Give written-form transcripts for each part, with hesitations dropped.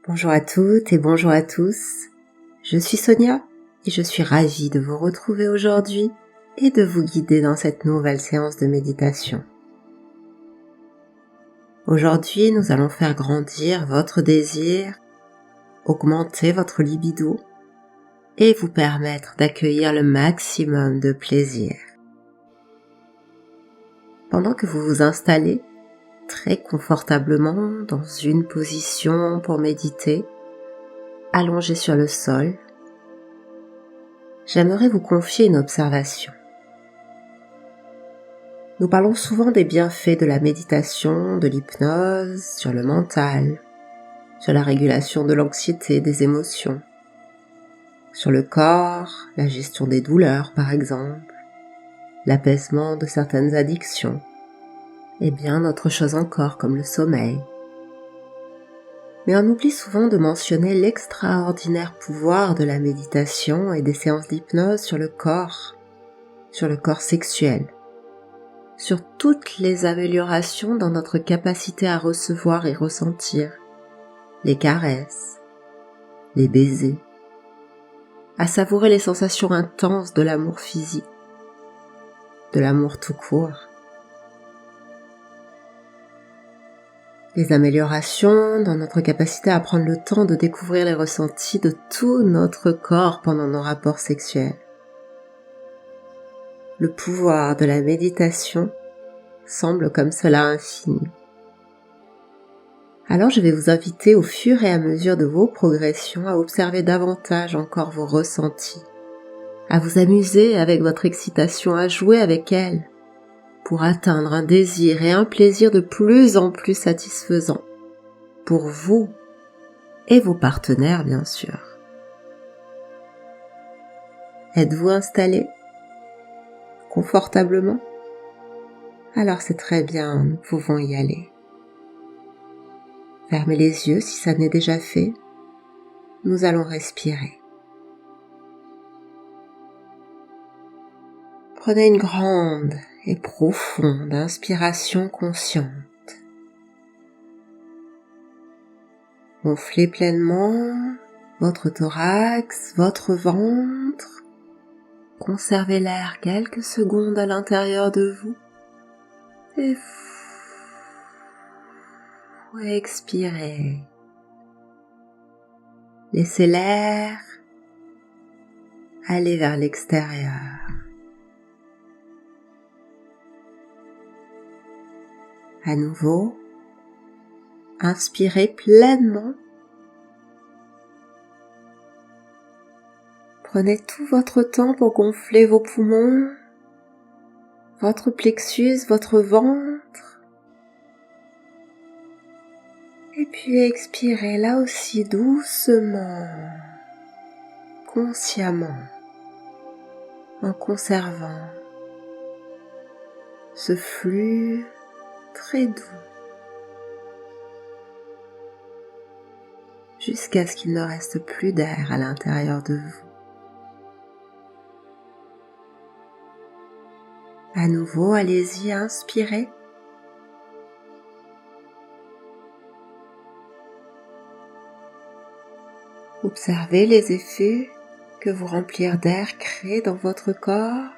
Bonjour à toutes et bonjour à tous, je suis Sonia et je suis ravie de vous retrouver aujourd'hui et de vous guider dans cette nouvelle séance de méditation. Aujourd'hui, nous allons faire grandir votre désir, augmenter votre libido et vous permettre d'accueillir le maximum de plaisir. Pendant que vous vous installez très confortablement dans une position pour méditer, allongé sur le sol, j'aimerais vous confier une observation. Nous parlons souvent des bienfaits de la méditation, de l'hypnose, sur le mental, sur la régulation de l'anxiété, des émotions, sur le corps, la gestion des douleurs par exemple, l'apaisement de certaines addictions, et bien d'autres choses encore comme le sommeil. Mais on oublie souvent de mentionner l'extraordinaire pouvoir de la méditation et des séances d'hypnose sur le corps sexuel, sur toutes les améliorations dans notre capacité à recevoir et ressentir les caresses, les baisers, à savourer les sensations intenses de l'amour physique, de l'amour tout court. Les améliorations dans notre capacité à prendre le temps de découvrir les ressentis de tout notre corps pendant nos rapports sexuels. Le pouvoir de la méditation semble comme cela infini. Alors je vais vous inviter au fur et à mesure de vos progressions à observer davantage encore vos ressentis, à vous amuser avec votre excitation, à jouer avec elle, pour atteindre un désir et un plaisir de plus en plus satisfaisant, pour vous et vos partenaires bien sûr. Êtes-vous installé confortablement? Alors c'est très bien, nous pouvons y aller. Fermez les yeux si ça n'est déjà fait. Nous allons respirer. Prenez une grande et profonde inspiration consciente. Gonflez pleinement votre thorax, votre ventre. Conservez l'air quelques secondes à l'intérieur de vous. Et expirez. Laissez l'air aller vers l'extérieur. À nouveau, inspirez pleinement. Prenez tout votre temps pour gonfler vos poumons, votre plexus, votre ventre. Et puis expirez là aussi doucement, consciemment, en conservant ce flux très doux, jusqu'à ce qu'il ne reste plus d'air à l'intérieur de vous. À nouveau, allez-y, inspirez. Observez les effets que vous remplir d'air crée dans votre corps.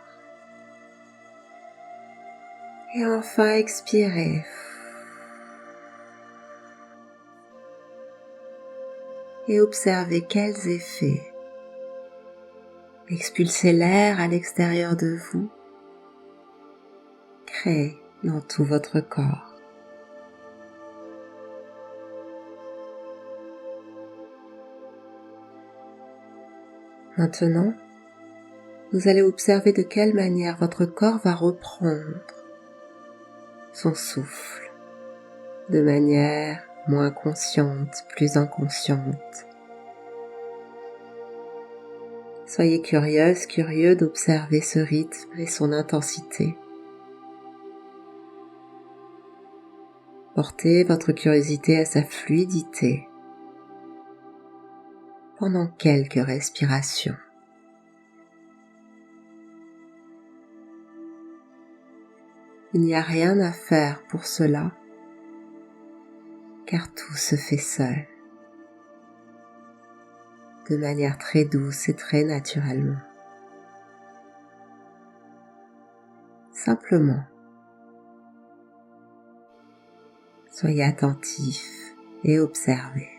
Et enfin, expirez. Et observez quels effets expulser l'air à l'extérieur de vous crée dans tout votre corps. Maintenant, vous allez observer de quelle manière votre corps va reprendre son souffle de manière moins consciente, plus inconsciente. Soyez curieuse, curieux d'observer ce rythme et son intensité. Portez votre curiosité à sa fluidité pendant quelques respirations. Il n'y a rien à faire pour cela, car tout se fait seul. de manière très douce et très naturellement. Simplement, soyez attentif et observez.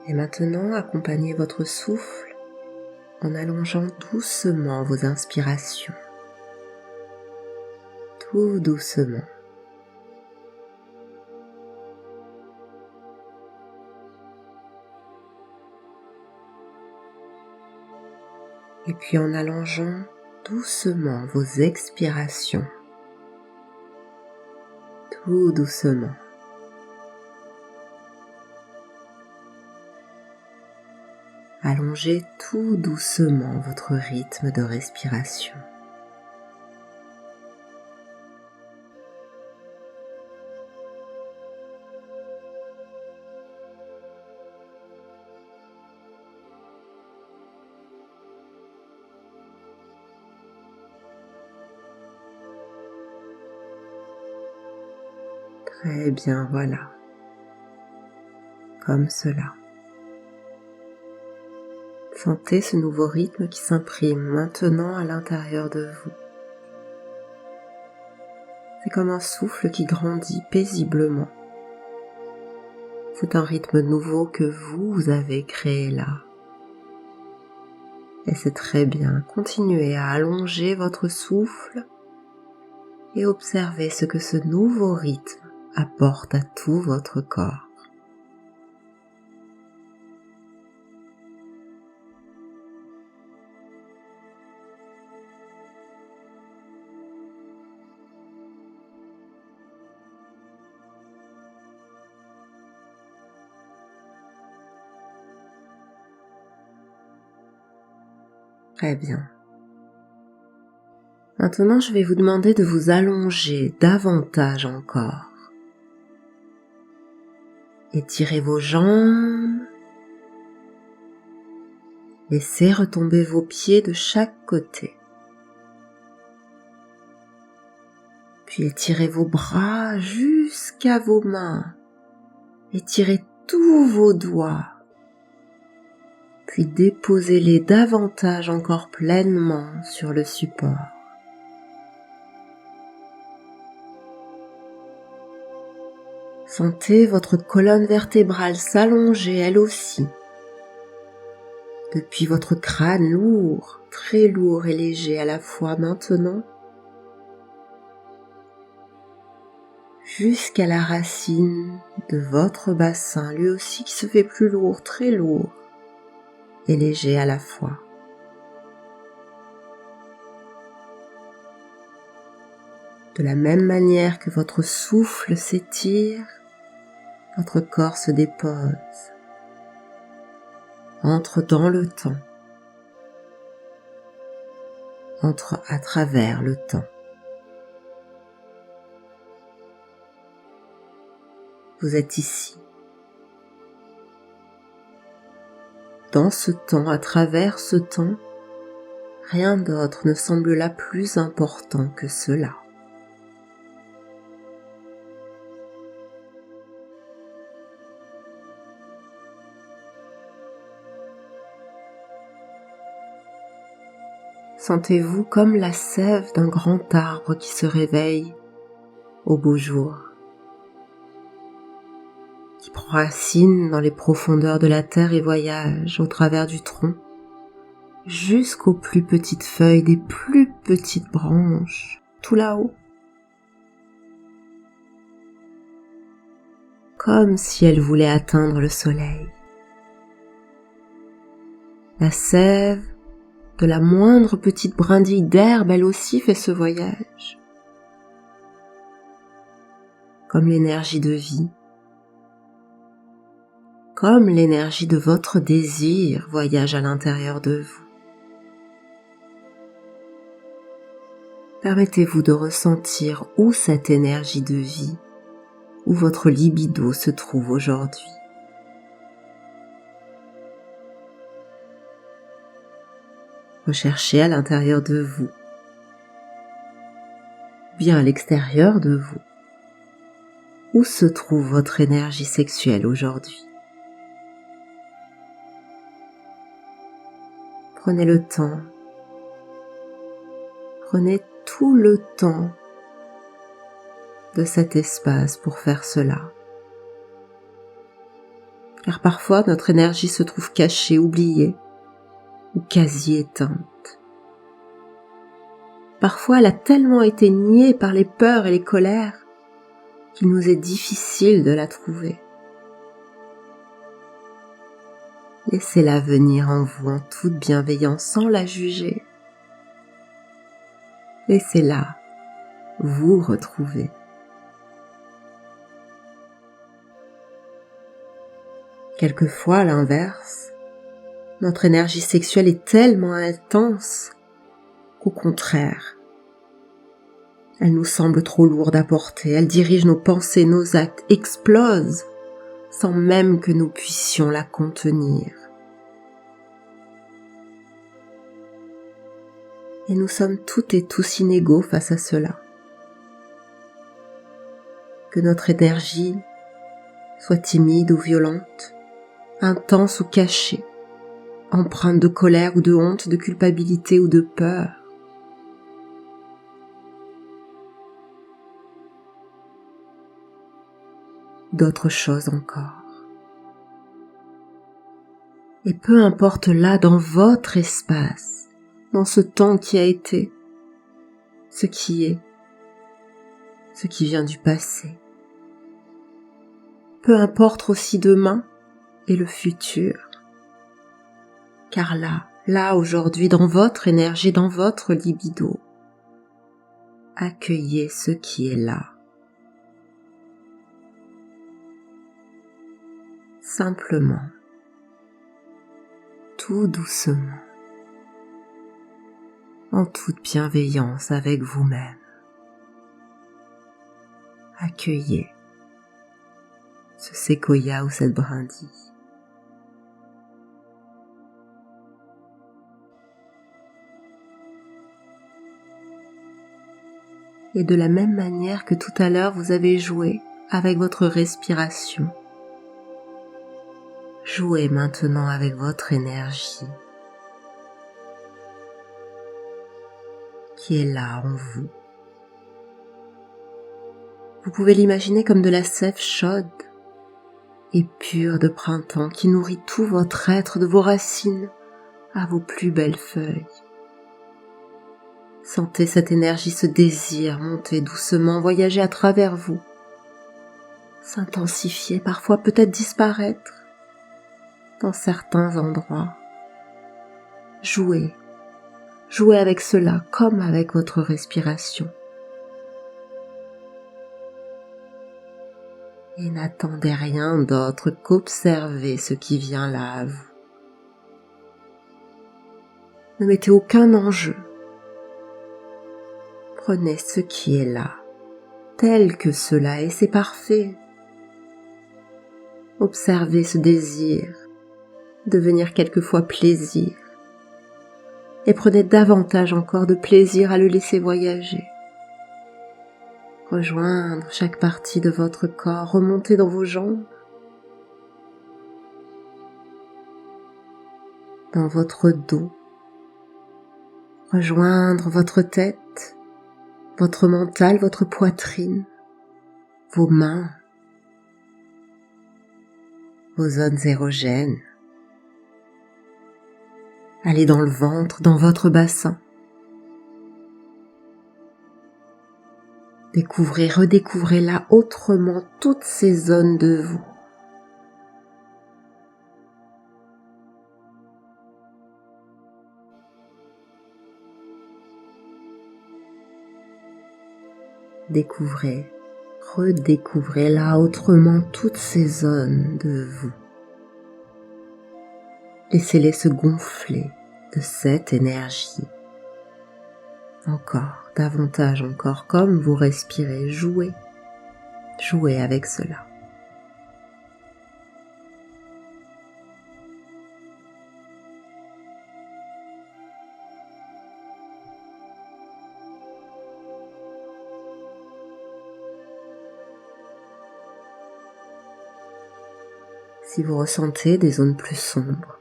Et maintenant, accompagnez votre souffle en allongeant doucement vos inspirations, tout doucement. Et puis en allongeant doucement vos expirations, tout doucement. Allongez tout doucement votre rythme de respiration. Très bien, voilà. Comme cela. Sentez ce nouveau rythme qui s'imprime maintenant à l'intérieur de vous. C'est comme un souffle qui grandit paisiblement. C'est un rythme nouveau que vous avez créé là. Et c'est très bien. Continuez à allonger votre souffle et observez ce que ce nouveau rythme apporte à tout votre corps. Très bien. Maintenant, je vais vous demander de vous allonger davantage encore. Étirez vos jambes. Laissez retomber vos pieds de chaque côté. Puis étirez vos bras jusqu'à vos mains. Étirez tous vos doigts. Puis déposez-les davantage encore pleinement sur le support. Sentez votre colonne vertébrale s'allonger elle aussi. Depuis votre crâne lourd, très lourd et léger à la fois maintenant, jusqu'à la racine de votre bassin, lui aussi qui se fait plus lourd, très lourd et léger à la fois. De la même manière que votre souffle s'étire, votre corps se dépose, entre dans le temps, entre à travers le temps. Vous êtes ici. Dans ce temps, à travers ce temps, rien d'autre ne semble là plus important que cela. Sentez-vous comme la sève d'un grand arbre qui se réveille au beau jour, qui prend racine dans les profondeurs de la terre et voyage au travers du tronc, jusqu'aux plus petites feuilles des plus petites branches, tout là-haut. Comme si elle voulait atteindre le soleil. La sève de la moindre petite brindille d'herbe, elle aussi fait ce voyage. Comme l'énergie de vie, comme l'énergie de votre désir voyage à l'intérieur de vous. Permettez-vous de ressentir où cette énergie de vie, où votre libido se trouve aujourd'hui. Recherchez à l'intérieur de vous, bien à l'extérieur de vous, où se trouve votre énergie sexuelle aujourd'hui. Prenez le temps, prenez tout le temps de cet espace pour faire cela. Car parfois notre énergie se trouve cachée, oubliée ou quasi éteinte. Parfois elle a tellement été niée par les peurs et les colères qu'il nous est difficile de la trouver. Laissez-la venir en vous en toute bienveillance sans la juger. Laissez-la vous retrouver. Quelquefois, à l'inverse, notre énergie sexuelle est tellement intense qu'au contraire, elle nous semble trop lourde à porter, elle dirige nos pensées, nos actes, explose sans même que nous puissions la contenir. Et nous sommes toutes et tous inégaux face à cela. Que notre énergie soit timide ou violente, intense ou cachée, empreinte de colère ou de honte, de culpabilité ou de peur. D'autres choses encore. Et peu importe là, dans votre espace, dans ce temps qui a été, ce qui est, ce qui vient du passé. Peu importe aussi demain et le futur. Car là aujourd'hui, dans votre énergie, dans votre libido, accueillez ce qui est là. Simplement, tout doucement, en toute bienveillance avec vous-même. Accueillez ce séquoia ou cette brindille. Et de la même manière que tout à l'heure vous avez joué avec votre respiration, jouez maintenant avec votre énergie qui est là en vous. Vous pouvez l'imaginer comme de la sève chaude et pure de printemps qui nourrit tout votre être de vos racines à vos plus belles feuilles. Sentez cette énergie, ce désir monter doucement, voyager à travers vous, s'intensifier, parfois peut-être disparaître dans certains endroits. Jouez avec cela comme avec votre respiration. Et n'attendez rien d'autre qu'observer ce qui vient là à vous. Ne mettez aucun enjeu. Prenez ce qui est là, tel que cela est, c'est parfait. Observez ce désir devenir quelquefois plaisir et prenez davantage encore de plaisir à le laisser voyager. Rejoindre chaque partie de votre corps, remonter dans vos jambes, dans votre dos, rejoindre votre tête, votre mental, votre poitrine, vos mains, vos zones érogènes. Allez dans le ventre, dans votre bassin. Découvrez, redécouvrez là autrement toutes ces zones de vous. Découvrez, redécouvrez là autrement toutes ces zones de vous. Laissez-les se gonfler de cette énergie. encore, davantage encore, comme vous respirez, jouez avec cela. Si vous ressentez des zones plus sombres,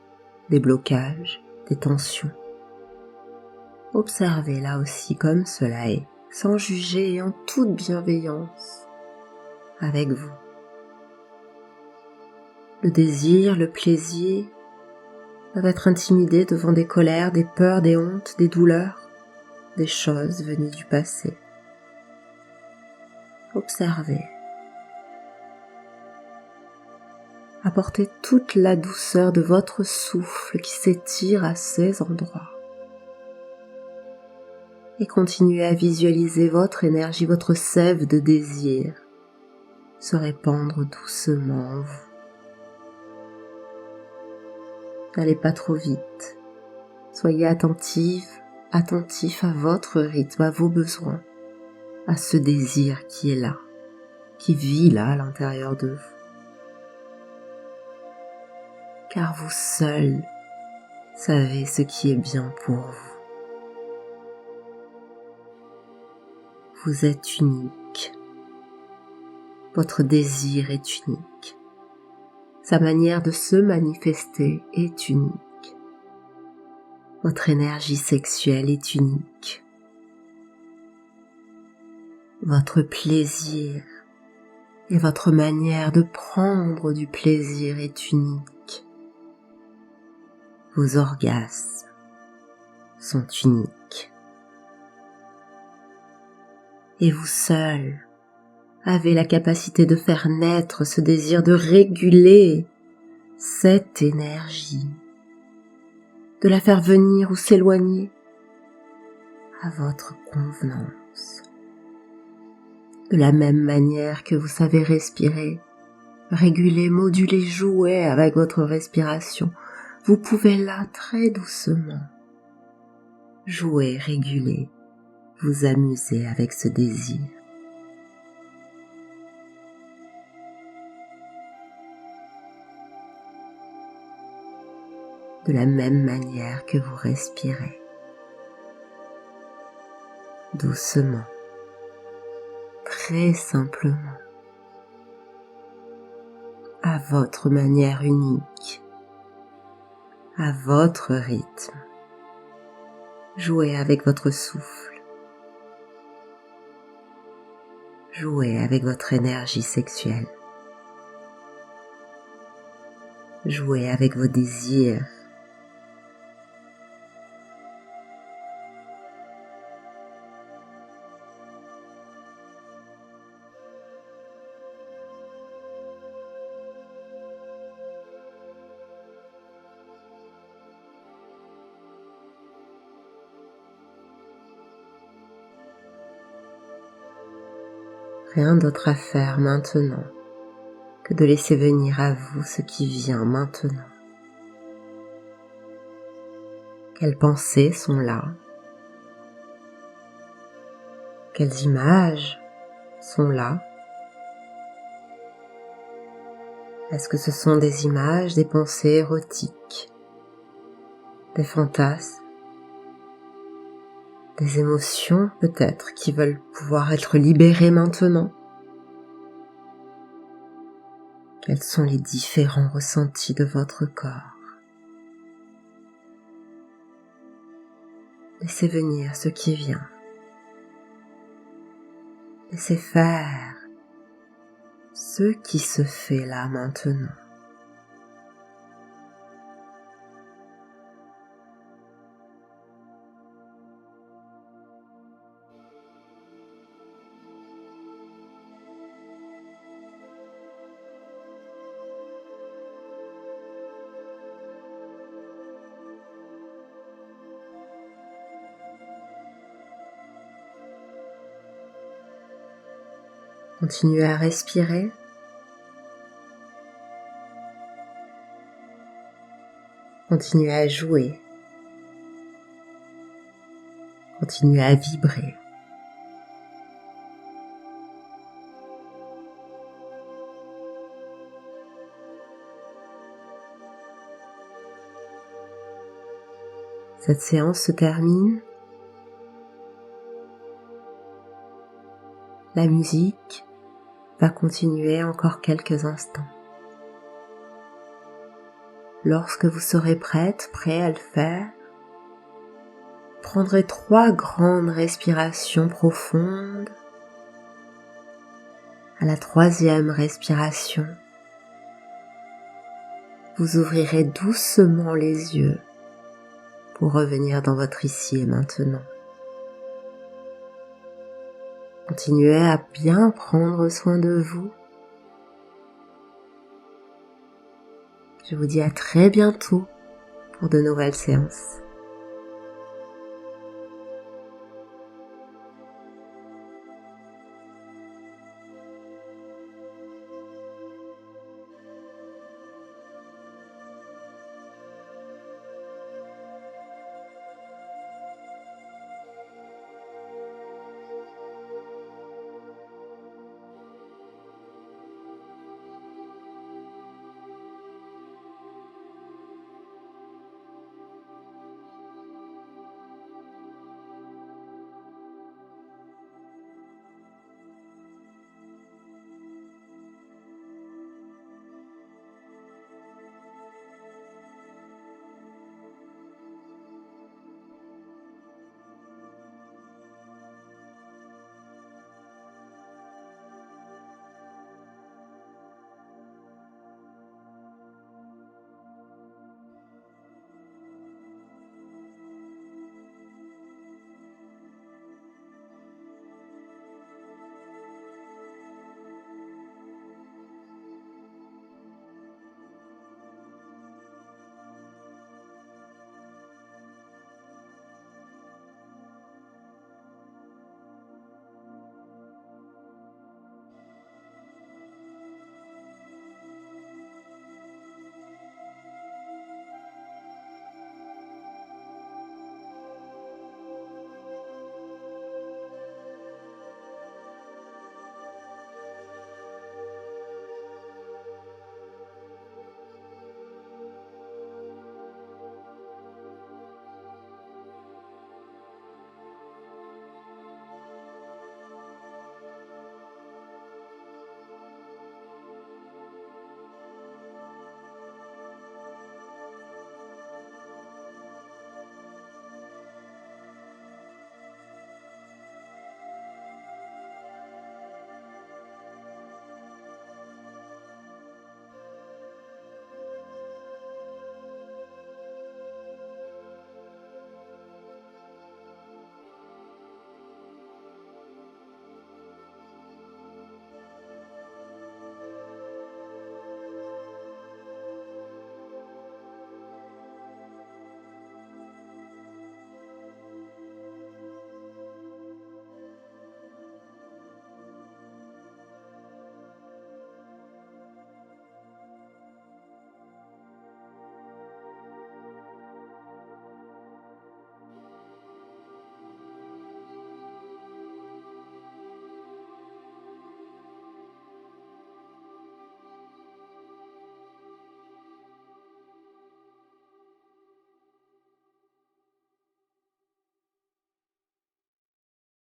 des blocages, des tensions, observez là aussi comme cela est, sans juger et en toute bienveillance avec vous. Le désir, le plaisir peuvent être intimidés devant des colères, des peurs, des hontes, des douleurs, des choses venues du passé. Observez. Apportez toute la douceur de votre souffle qui s'étire à ces endroits. Et continuez à visualiser votre énergie, votre sève de désir se répandre doucement en vous. N'allez pas trop vite. Soyez attentif à votre rythme, à vos besoins, à ce désir qui est là, qui vit là à l'intérieur de vous. Car vous seul savez ce qui est bien pour vous. Vous êtes unique. Votre désir est unique. Sa manière de se manifester est unique. Votre énergie sexuelle est unique. Votre plaisir et votre manière de prendre du plaisir est unique. Vos orgasmes sont uniques. Et vous seul avez la capacité de faire naître ce désir, de réguler cette énergie, de la faire venir ou s'éloigner à votre convenance. De la même manière que vous savez respirer, réguler, moduler, jouer avec votre respiration, vous pouvez là très doucement jouer, réguler, vous amuser avec ce désir. De la même manière que vous respirez, doucement, très simplement, à votre manière unique, à votre rythme. Jouez avec votre souffle, jouez avec votre énergie sexuelle, jouez avec vos désirs. Rien d'autre à faire maintenant que de laisser venir à vous ce qui vient maintenant. Quelles pensées sont là? Quelles images sont là? Est-ce que ce sont des images, des pensées érotiques, des fantasmes, des émotions peut-être qui veulent pouvoir être libérées maintenant? Quels sont les différents ressentis de votre corps? Laissez venir ce qui vient. Laissez faire ce qui se fait là maintenant. Continuez à respirer. Continuez à jouer. Continuez à vibrer. Cette séance se termine. La musique va continuer encore quelques instants. Lorsque vous serez prêt à le faire, prendrez 3 grandes respirations profondes. À la 3e respiration, vous ouvrirez doucement les yeux pour revenir dans votre ici et maintenant. Continuez à bien prendre soin de vous. Je vous dis à très bientôt pour de nouvelles séances.